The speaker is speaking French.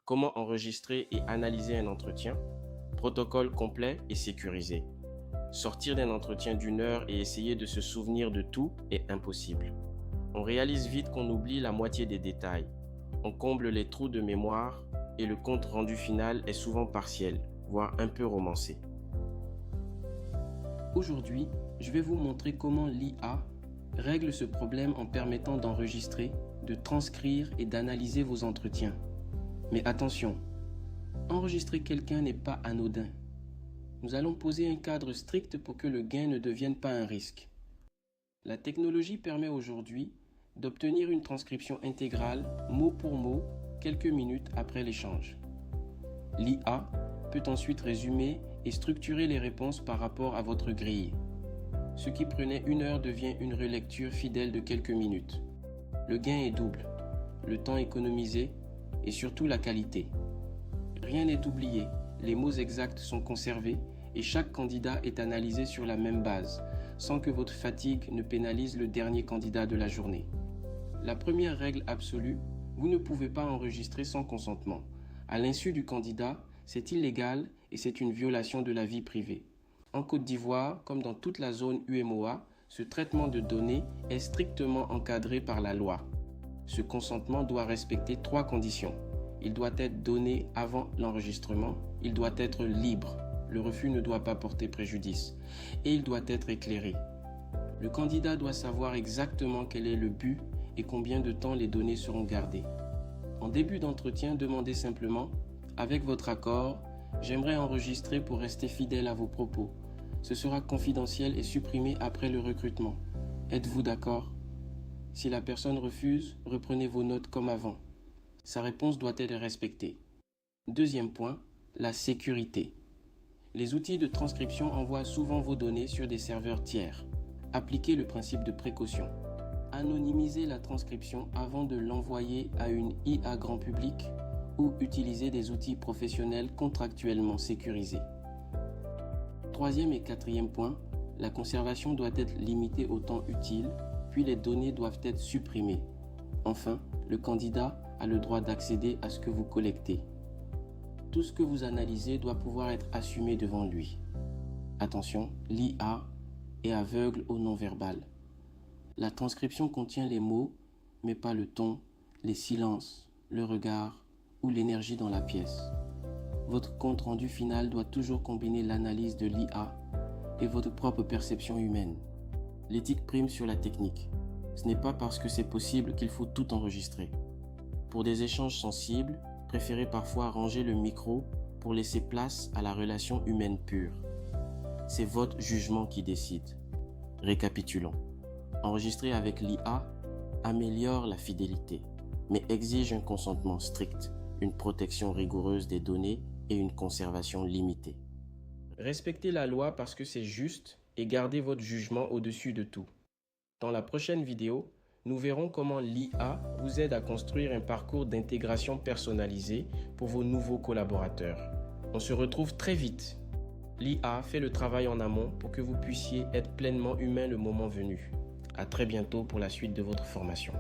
Comment enregistrer et analyser un entretien? Protocole complet et sécurisé. Sortir d'un entretien d'une heure et essayer de se souvenir de tout est impossible. On réalise vite qu'on oublie la moitié des détails. On comble les trous de mémoire et le compte rendu final est souvent partiel, voire un peu romancé. Aujourd'hui, je vais vous montrer comment l'IA règle ce problème en permettant d'enregistrer, de transcrire et d'analyser vos entretiens. Mais attention, enregistrer quelqu'un n'est pas anodin. Nous allons poser un cadre strict pour que le gain ne devienne pas un risque. La technologie permet aujourd'hui d'obtenir une transcription intégrale, mot pour mot, quelques minutes après l'échange. L'IA peut ensuite résumer et structurer les réponses par rapport à votre grille. Ce qui prenait 1 heure devient une relecture fidèle de quelques minutes. Le gain est double, le temps économisé et surtout la qualité. Rien n'est oublié, les mots exacts sont conservés et chaque candidat est analysé sur la même base, sans que votre fatigue ne pénalise le dernier candidat de la journée. La première règle absolue, vous ne pouvez pas enregistrer sans consentement. À l'insu du candidat, c'est illégal et c'est une violation de la vie privée. En Côte d'Ivoire, comme dans toute la zone UMOA, ce traitement de données est strictement encadré par la loi. Ce consentement doit respecter 3 conditions. Il doit être donné avant l'enregistrement, il doit être libre, le refus ne doit pas porter préjudice, et il doit être éclairé. Le candidat doit savoir exactement quel est le but et combien de temps les données seront gardées. En début d'entretien, demandez simplement « Avec votre accord, j'aimerais enregistrer pour rester fidèle à vos propos. Ce sera confidentiel et supprimé après le recrutement. Êtes-vous d'accord ?» Si la personne refuse, reprenez vos notes comme avant. Sa réponse doit être respectée. Deuxième point, la sécurité. Les outils de transcription envoient souvent vos données sur des serveurs tiers. Appliquez le principe de précaution. Anonymisez la transcription avant de l'envoyer à une IA grand public ou utilisez des outils professionnels contractuellement sécurisés. Troisième et quatrième point, la conservation doit être limitée au temps utile, puis les données doivent être supprimées. Enfin, le candidat a le droit d'accéder à ce que vous collectez. Tout ce que vous analysez doit pouvoir être assumé devant lui. Attention, l'IA est aveugle au non-verbal. La transcription contient les mots, mais pas le ton, les silences, le regard ou l'énergie dans la pièce. Votre compte rendu final doit toujours combiner l'analyse de l'IA et votre propre perception humaine. L'éthique prime sur la technique. Ce n'est pas parce que c'est possible qu'il faut tout enregistrer. Pour des échanges sensibles, préférez parfois ranger le micro pour laisser place à la relation humaine pure. C'est votre jugement qui décide. Récapitulons. Enregistrer avec l'IA améliore la fidélité, mais exige un consentement strict, une protection rigoureuse des données et une conservation limitée. Respectez la loi parce que c'est juste et gardez votre jugement au-dessus de tout. Dans la prochaine vidéo, nous verrons comment l'IA vous aide à construire un parcours d'intégration personnalisé pour vos nouveaux collaborateurs. On se retrouve très vite. L'IA fait le travail en amont pour que vous puissiez être pleinement humain le moment venu. À très bientôt pour la suite de votre formation.